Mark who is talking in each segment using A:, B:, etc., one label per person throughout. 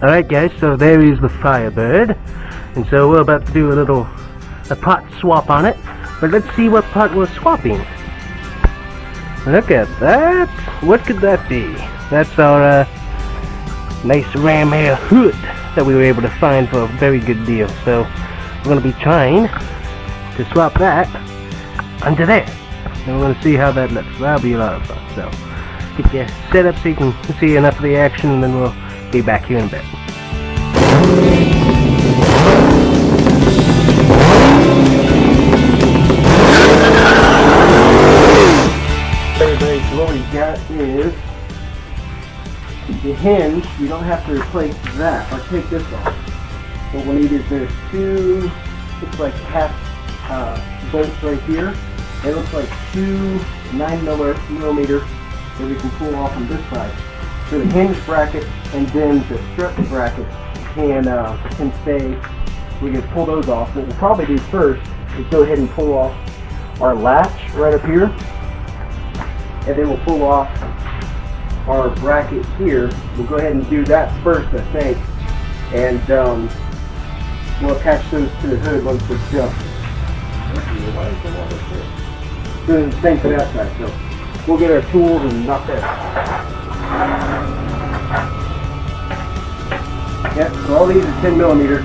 A: Alright guys, so there is the Firebird, and so we're about to do a pot swap on it, but let's see what pot we're swapping. Look at that! What could that be? That's our nice ram hair hood that we were able to find for a very good deal. So we're going to be trying to swap that onto there, and we're going to see how that looks. That'll be a lot of fun. So get you set up so you can see enough of the action, and then we'll be back here in a bit. Everybody, so what we got is the hinge. You don't have to replace that or take this off. What we'll need is there's two, looks like half bolts right here. It looks like two 9mm that we can pull off on this side. So the hinge bracket and then the strut bracket can stay. We can pull those off. What we'll probably do first is go ahead and pull off our latch right up here, and then we'll pull off our bracket here. We'll go ahead and do that first, I think, and we'll attach those to the hood once it's done. Doing the same for that side, so we'll get our tools and knock that out. Yep, so all these are 10mm.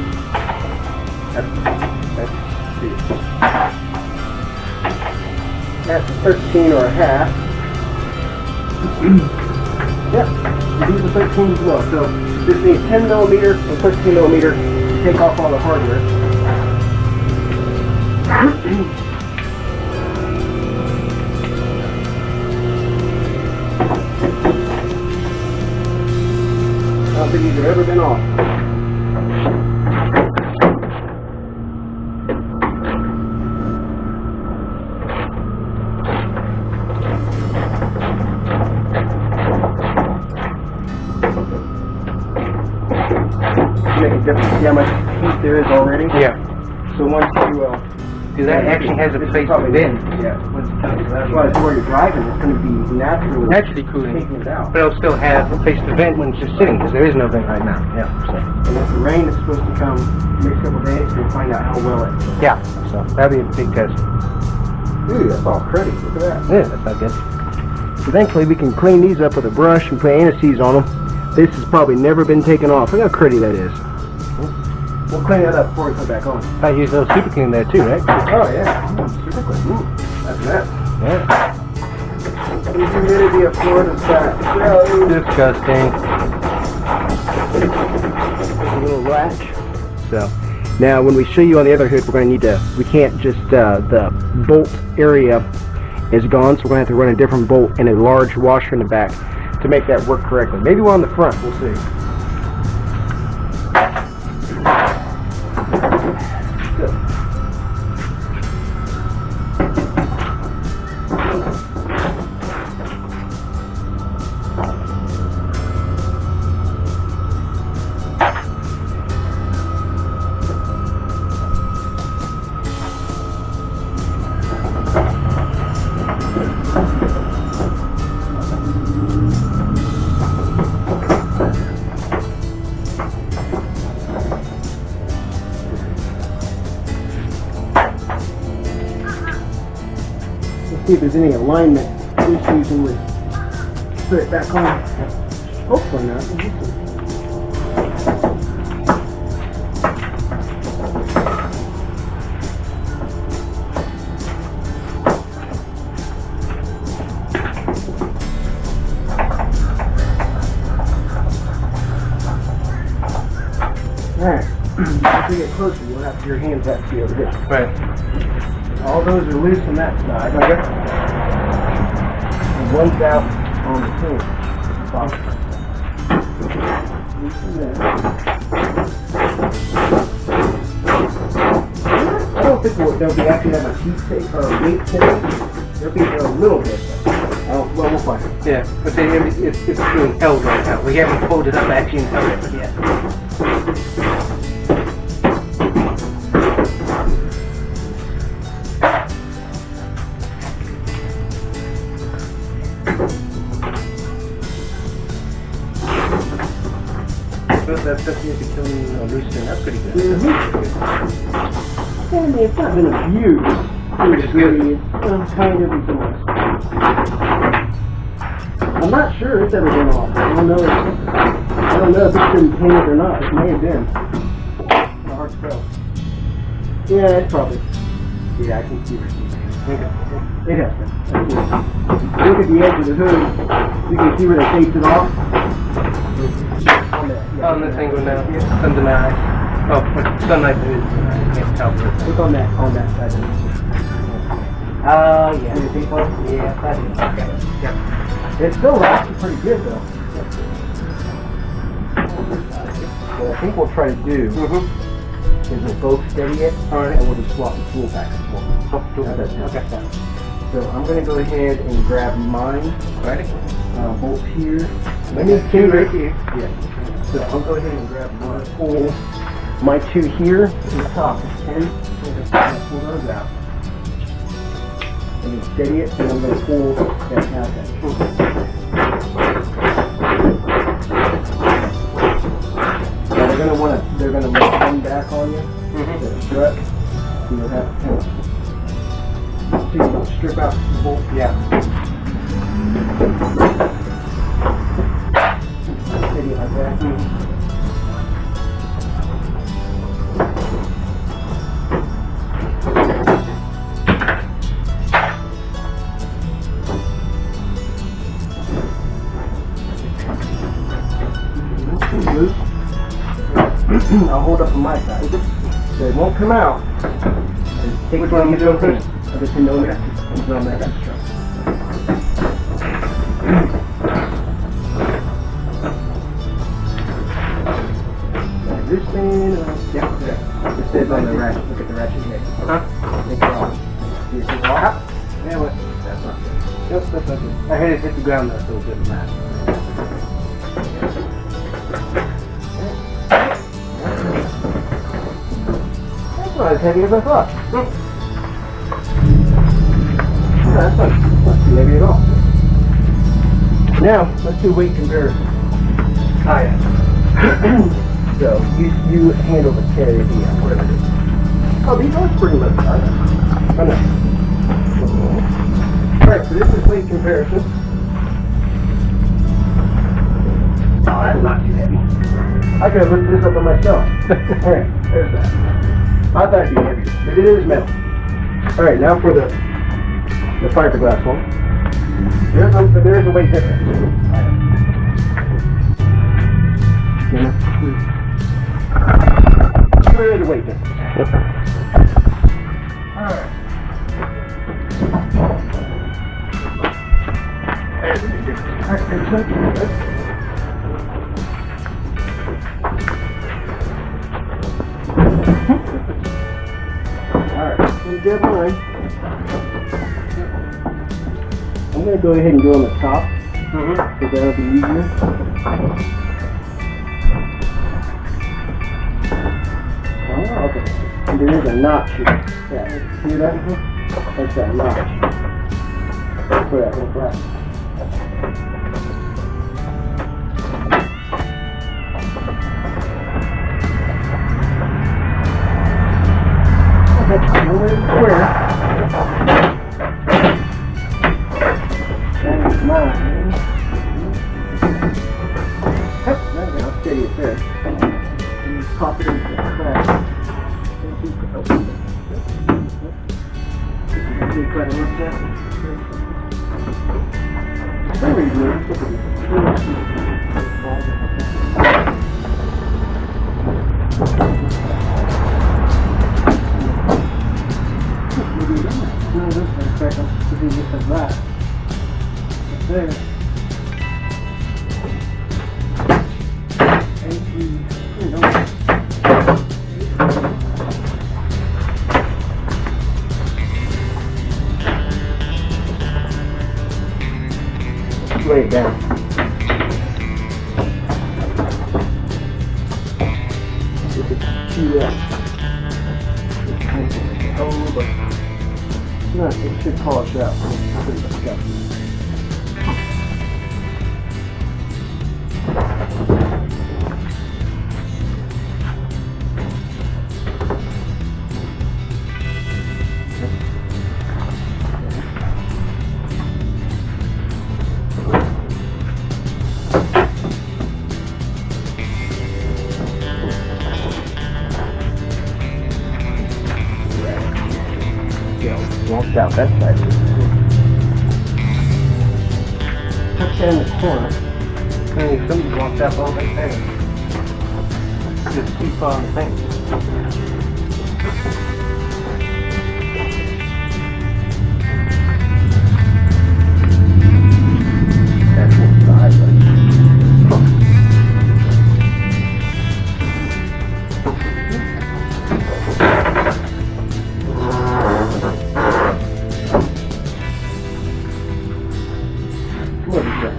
A: That's 13 or a half. Yep, these are 13 as well. So this needs 10mm and 13mm to take off all the hardware. I don't think these have ever been off. Make a difference. See how much heat there is already? Yeah. So once you
B: because that actually has a place to bend.
A: Yeah. Well, it's where you're driving. It's going to be
B: naturally cooling.
A: Taking it out.
B: But it'll still have a place to vent when it's just sitting, because there is no vent right now. Yeah. So.
A: And if the rain is supposed to come next couple of days, we'll find out how well it.
B: Yeah. So that'll be a big test.
A: Ooh, that's all cruddy. Look at that.
B: Yeah, that's not good.
A: So thankfully we can clean these up with a brush and put anti-seize on them. This has probably never been taken off. Look how cruddy that is. We'll clean that up before we put it back on.
B: I use those super clean there too, right?
A: Oh yeah, super clean. Ooh, that's that.
B: Yeah.
A: The humidity of Florida's back.
B: Disgusting.
A: A little latch. So now when we show you on the other hood, we're going to need to, we can't just, the bolt area is gone, so we're going to have to run a different bolt and a large washer in the back to make that work correctly. Maybe one on the front, we'll see. See if there's any alignment issues when we put it back on. Hopefully not. Alright, as we get closer, you'll have your hands back to you over here.
B: Right.
A: All those are loose on that side. Okay. And one's out on the hinge. Loosen that. I don't think there'll be actually that much heat take or weight take. There'll be a little bit. Well, we'll find it.
B: Yeah, but it's being held right now. We haven't pulled it up actually and held it yet. That's you can kill loosening. That's pretty good.
A: Yeah, I mean, it's not been abused.
B: Which is good.
A: It's kind of enjoyed. I'm not sure it's ever been off. I don't know if it's been painted or not. It may have been.
B: The hard spell.
A: Yeah, it's probably. Yeah, I can see it.
B: Okay.
A: It has been. Look at the edge of the hood. You can see where they taped it off.
B: On this angle now. Under my eyes. Oh, sunlight is. I can't tell.
A: Look on that side.
B: Oh, yeah.
A: You think so?
B: Yeah, that's it. Okay. Yep.
A: It's still actually pretty good though. What I think we'll try to do is we'll both steady it, and we'll just swap the tool back and forth.
B: Okay.
A: So I'm going to go ahead and grab mine.
B: Ready?
A: Bolt here.
B: Let me two right here.
A: Yeah. So I'll go ahead and grab my pull. My two here to the top. And pull those out. And then steady it, and I'm going to pull that out. Now they're going to come back on you. The strut. So you'll have to see you strip out the bolt.
B: Yeah.
A: Steady like that. Loose. I'll hold up on my side. So it won't come out. Take
B: Which one are you doing first?
A: I just know that. It's on that extra. This thing, yeah. It says on the ratchet. Look at the ratchet here.
B: Huh?
A: It's wrong. See it wrong?
B: Yeah, what?
A: That's not good.
B: Nope, that's not good. I heard it hit the ground though, so it didn't matter.
A: That's not as heavy as I thought. That's not too heavy at all. Now, let's do weight comparison.
B: Oh, yeah.
A: So, you handle the carry, whatever it is. Oh, these are pretty much done. Oh, no. Alright, so this is weight comparison. Oh, that's not too heavy. I could have lifted this up on myself. Alright, there's that. I thought it'd be heavier, but it is metal. Alright, now for the fiberglass one. There's a weight difference. There is a weight difference. Alright. There's a big difference. Alright, Alright, dead line. I'm going to go ahead and go on the top, so that'll be easier. Oh, okay. And there is a notch here. Yeah, see that? That's that notch. For that little bracket. Okay, nowhere square. That is mine. Yep, I'll steady it there. And just pop it into the crack. See quite a look at. Very good. Just like that. There. Lay it down. No, it should polish out.
B: Out that side.
A: Touch that in the corner.
B: Hey, somebody wants that all right there. Just keep on the thing. That's inside, but
A: What is that?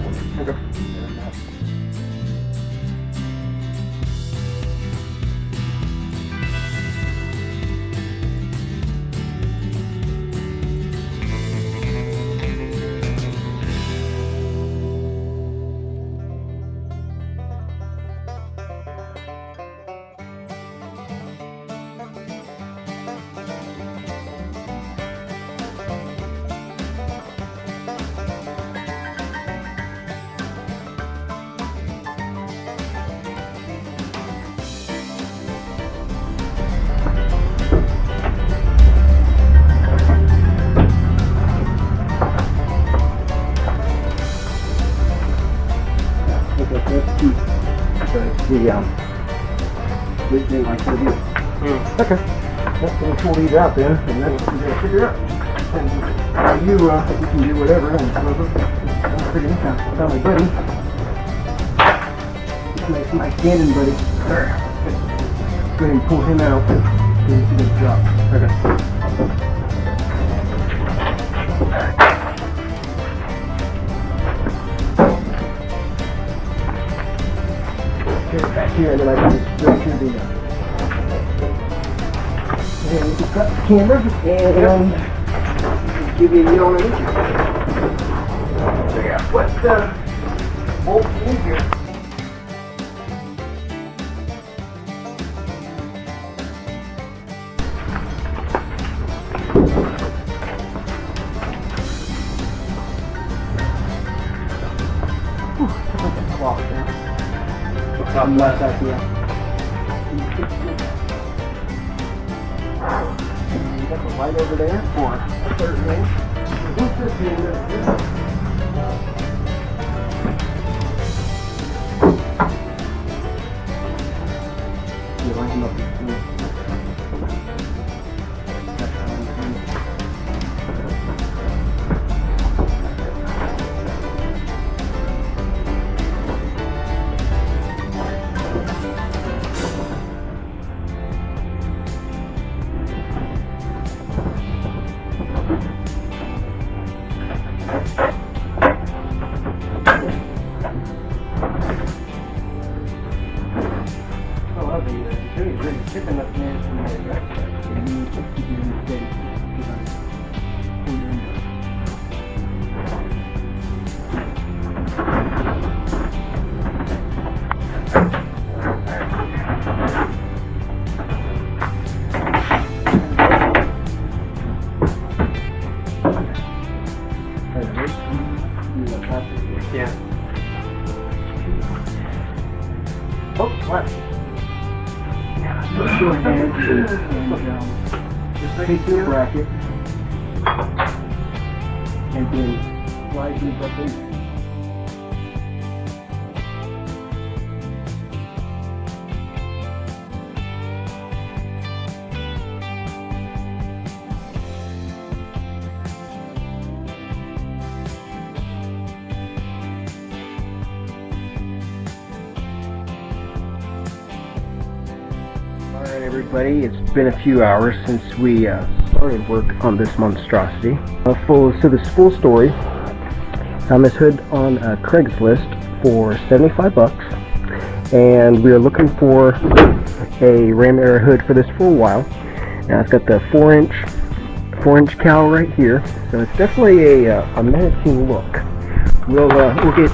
B: okay.
A: Big thing like that is.
B: Okay.
A: That's going to pull these out then, and that's what you're going to figure out. And you can do whatever, and I'm figuring out my buddy. My standing buddy. There. Go ahead and pull him out, so you see the drop.
B: Okay.
A: Back here, and then I can just straight through the and you can cut the camera and give you a yell on it. Figure out what bolt in here. Whew, like a clock there. I'm not that here. You got the light over there for a third range. What's this here? You line them up with two. That's how you do it.
B: Yeah.
A: Oh, what? Let's go ahead and just take your bracket and then slide these up in. Alright everybody, it's been a few hours since we started work on this monstrosity. So this full story, found this hood on Craigslist for 75 bucks, and we are looking for a ram air hood for this for a while. Now it's got the 4-inch cowl right here, so it's definitely a menacing look. We'll get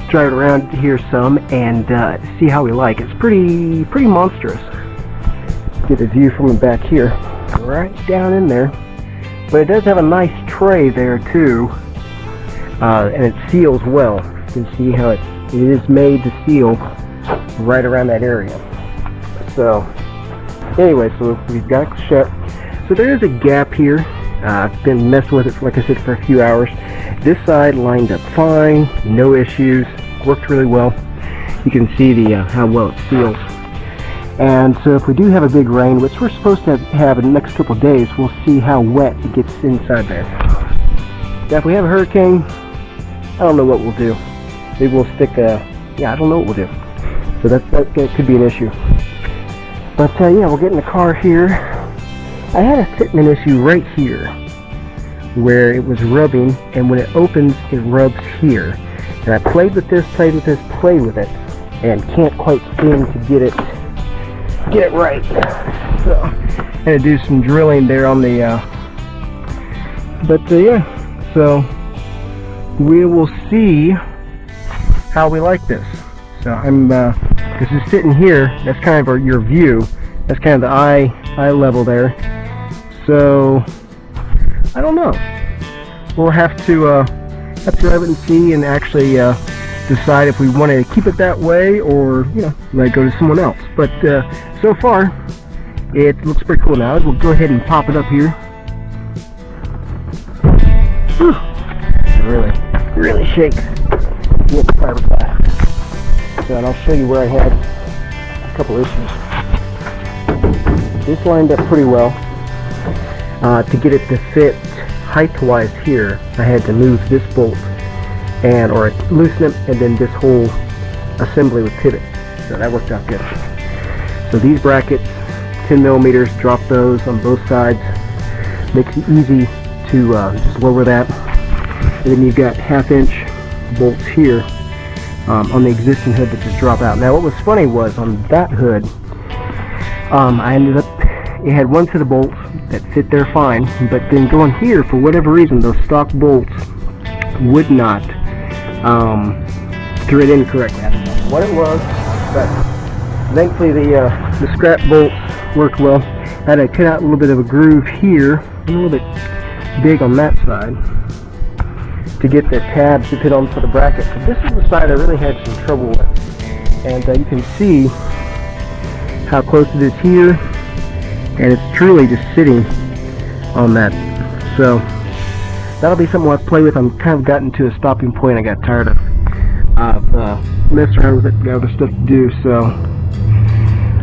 A: drive it around here some and see how we like. It's pretty monstrous. Get a view from the back here, right down in there. But it does have a nice tray there too, and it seals well. You can see how it is made to seal right around that area. So anyway, so we've got shut. So there is a gap here I've been messing with it, like I said, for a few hours. This side lined up fine, no issues, worked really well. You can see the how well it feels. And so if we do have a big rain, which we're supposed to have in the next couple of days, we'll see how wet it gets inside there. Now if we have a hurricane, I don't know what we'll do. Maybe we'll stick yeah, I don't know what we'll do. So that could be an issue. But yeah, we'll get in the car here. I had a fitment issue right here where it was rubbing, and when it opens, it rubs here. And I played with this, and can't quite seem to get it right. So I had to do some drilling there on the yeah. So we will see how we like this. So I'm this is sitting here. That's kind of your view. That's kind of the eye level there. So I don't know. We'll have to drive it and see, and actually decide if we want to keep it that way or let it go to someone else. But so far it looks pretty cool. Now we'll go ahead and pop it up here. It really shakes with the fiberglass. So, and I'll show you where I had a couple issues. This lined up pretty well. To get it to fit height-wise here, I had to move this bolt or loosen it, and then this whole assembly would pivot. So that worked out good. So these brackets, 10 millimeters, drop those on both sides. Makes it easy to just lower that. And then you've got 1/2-inch bolts here on the existing hood that just drop out. Now what was funny was on that hood, I ended up, it had one set of bolts that fit there fine, but then going here, for whatever reason, those stock bolts would not thread in correctly. I don't know what it was, but thankfully the scrap bolts worked well. I had to cut out a little bit of a groove here, a little bit big on that side, to get the tabs to fit onto the bracket. But this is the side I really had some trouble with, and you can see how close it is here, and it's truly just sitting on that. So that'll be something I'll play with. I'm kind of gotten to a stopping point. I got tired of messing around with it, got other stuff to do, so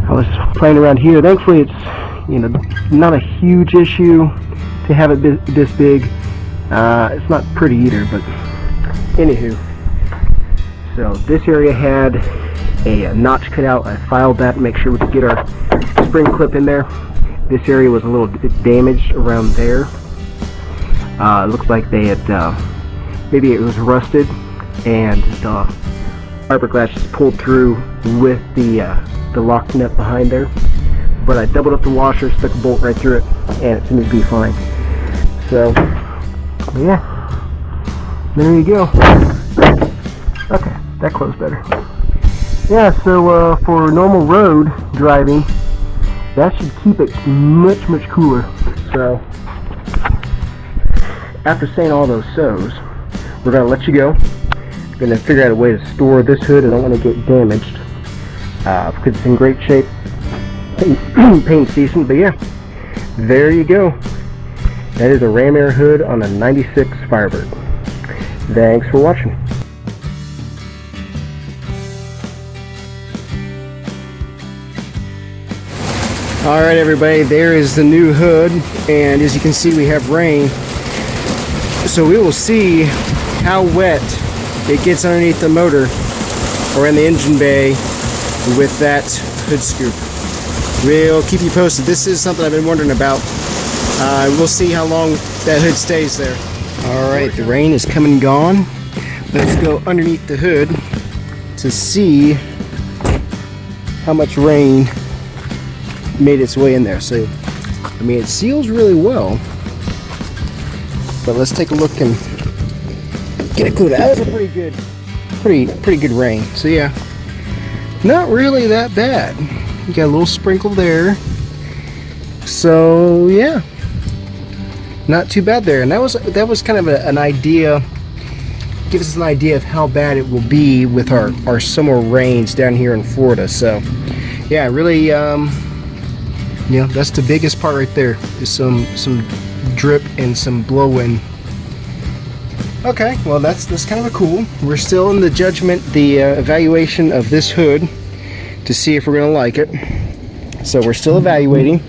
A: I was playing around here. Thankfully it's not a huge issue to have it this big. It's not pretty either, but anywho. So this area had a notch cut out. I filed that to make sure we could get our spring clip in there. This area was a little bit damaged around there. It looks like they had maybe it was rusted, and the fiberglass just pulled through with the lock nut behind there. But I doubled up the washer, stuck a bolt right through it, and it seemed to be fine. So yeah, there you go. Okay, that closed better. Yeah, so for normal road driving, that should keep it much cooler. So after saying all those so's, we're gonna let you go. We're gonna figure out a way to store this hood. I don't want to get damaged because it's in great shape. Paint's decent, but yeah, there you go. That is a ram air hood on a 96 Firebird. Thanks for watching. Alright everybody, there is the new hood, and as you can see we have rain. So we will see how wet it gets underneath the motor or in the engine bay with that hood scoop. We'll keep you posted. This is something I've been wondering about. We'll see how long that hood stays there. Alright, the rain is come and gone. Let's go underneath the hood to see how much rain made its way in there. So, I mean, it seals really well. But let's take a look and get a clue. That was a pretty good rain. So yeah, not really that bad. You got a little sprinkle there. So yeah, not too bad there. And that was kind of an idea. Gives us an idea of how bad it will be with our summer rains down here in Florida. So yeah, really, that's the biggest part right there. Is some drip and some blow-in. Okay, well that's kind of cool. We're still in the evaluation of this hood to see if we're gonna like it. So we're still evaluating.